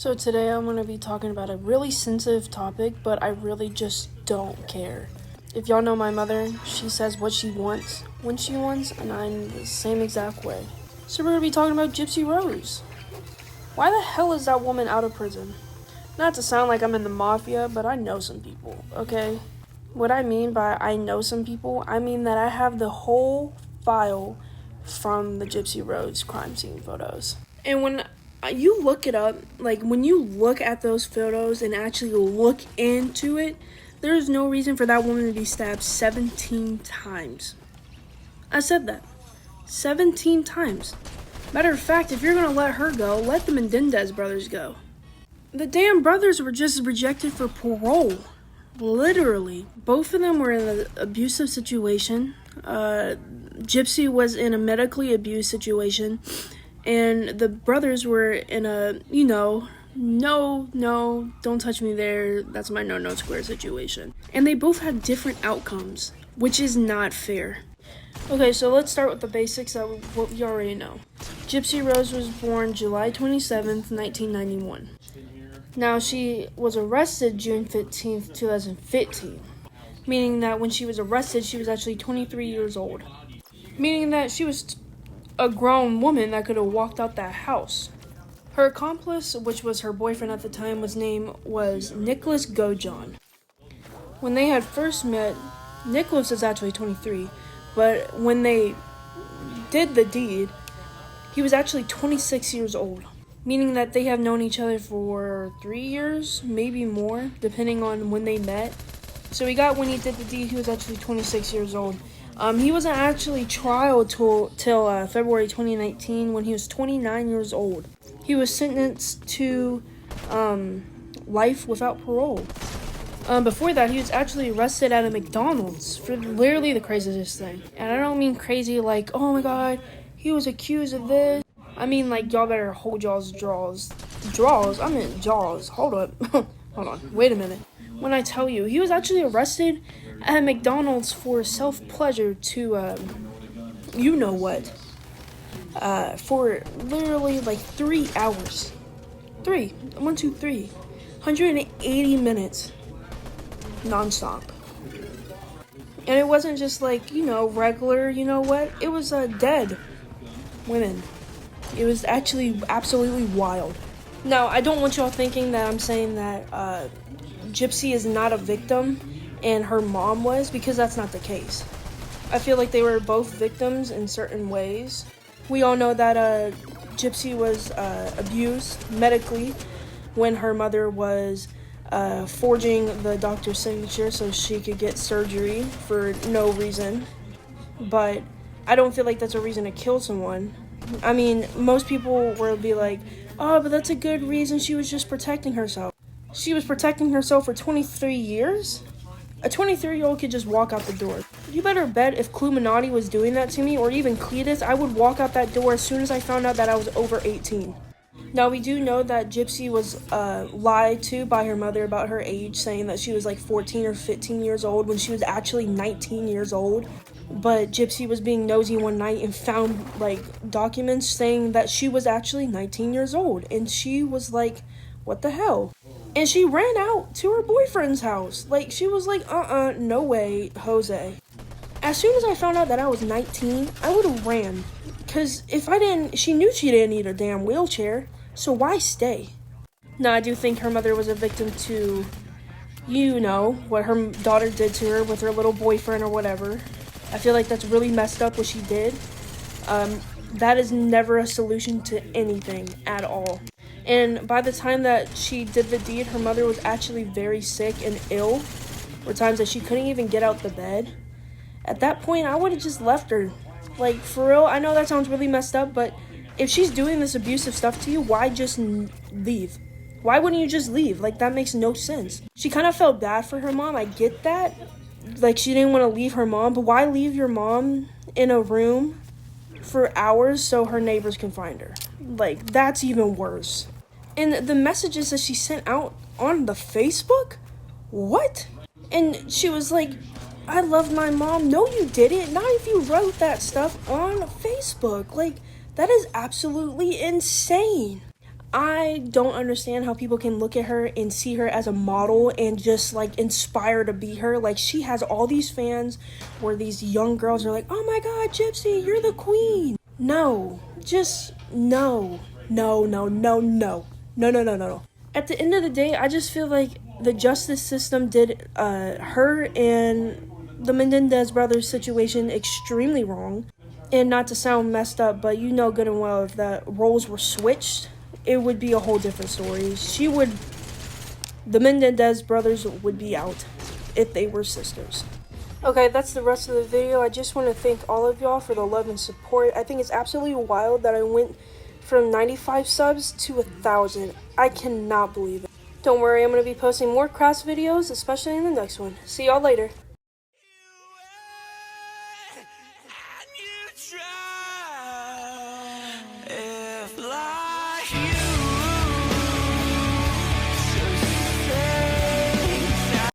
So today I'm going to be talking about a really sensitive topic, but I really just don't care. If y'all know my mother, she says what she wants, when she wants, and I'm the same exact way. So we're going to be talking about Gypsy Rose. Why the hell is that woman out of prison? Not to sound like I'm in the mafia, but I know some people, okay? What I mean by I know some people, I mean that I have the whole file from the Gypsy Rose crime scene photos. And when you look it up, like when you look at those photos and actually look into it, there's no reason for that woman to be stabbed 17 times. I said that. 17 times. Matter of fact, if you're gonna let her go, let the Mendez brothers go. The damn brothers were just rejected for parole. Literally. Both of them were in an abusive situation. Gypsy was in a medically abused situation. And the brothers were in a, no, don't touch me there, that's my no square situation. And they both had different outcomes, which is not fair. Okay, so let's start with the basics of what you already know. Gypsy Rose was born July 27th, 1991. Now, she was arrested June 15th, 2015. Meaning that when she was arrested, she was actually 23 years old. Meaning that she was a grown woman that could have walked out that house. Her accomplice, which was her boyfriend at the time, was Nicholas Gojon. When they had first met, Nicholas is actually 23, but when they did the deed, he was actually 26 years old, meaning that they have known each other for 3 years, maybe more, depending on when they met. So when he did the deed, he was actually 26 years old. He wasn't actually tried till February 2019 when he was 29 years old. He was sentenced to life without parole. Before that, he was actually arrested at a McDonald's for literally the craziest thing. And I don't mean crazy like, oh my god, he was accused of this. I mean like, y'all better hold y'all's draws. I meant jaws. Hold up. Hold on. Wait a minute. When I tell you, he was actually arrested at McDonald's for self-pleasure to, you know what, for literally like 3 hours. 180 minutes, non-stop. And it wasn't just like, regular, it was, dead women. It was actually absolutely wild. Now, I don't want y'all thinking that I'm saying that, Gypsy is not a victim and her mom was, because that's not the case. I feel like they were both victims in certain ways. We all know that Gypsy was abused medically when her mother was forging the doctor's signature so she could get surgery for no reason. But I don't feel like that's a reason to kill someone. I mean, most people will be like, oh, but that's a good reason, she was just protecting herself. She was protecting herself for 23 years? A 23-year-old could just walk out the door. You better bet if Cluminati was doing that to me, or even Cletus, I would walk out that door as soon as I found out that I was over 18. Now, we do know that Gypsy was lied to by her mother about her age, saying that she was like 14 or 15 years old when she was actually 19 years old. But Gypsy was being nosy one night and found documents saying that she was actually 19 years old. And she was like, what the hell? And she ran out to her boyfriend's house. She was like, no way, Jose. As soon as I found out that I was 19, I would have ran. Because she knew she didn't need a damn wheelchair. So why stay? Now, I do think her mother was a victim to, what her daughter did to her with her little boyfriend or whatever. I feel like that's really messed up what she did. That is never a solution to anything at all. And by the time that she did the deed, her mother was actually very sick and ill. There were times that she couldn't even get out the bed. At that point, I would have just left her. For real, I know that sounds really messed up, but if she's doing this abusive stuff to you, why just leave? Why wouldn't you just leave? That makes no sense. She kind of felt bad for her mom, I get that. She didn't want to leave her mom, but why leave your mom in a room for hours so her neighbors can find her? That's even worse. And the messages that she sent out on the Facebook? What? And she was like, I love my mom. No, you didn't. Not if you wrote that stuff on Facebook. That is absolutely insane. I don't understand how people can look at her and see her as a model and just like inspire to be her. Like, she has all these fans where these young girls are like, oh my god, Gypsy, you're the queen. No, just no. No. At the end of the day, I just feel like the justice system did her and the Menendez brothers situation extremely wrong. And not to sound messed up, but you know good and well if the roles were switched, it would be a whole different story. The Menendez brothers would be out if they were sisters. Okay, that's the rest of the video. I just want to thank all of y'all for the love and support. I think it's absolutely wild that I went from 95 subs to 1,000. I cannot believe it. Don't worry, I'm going to be posting more crafts videos, especially in the next one. See y'all later.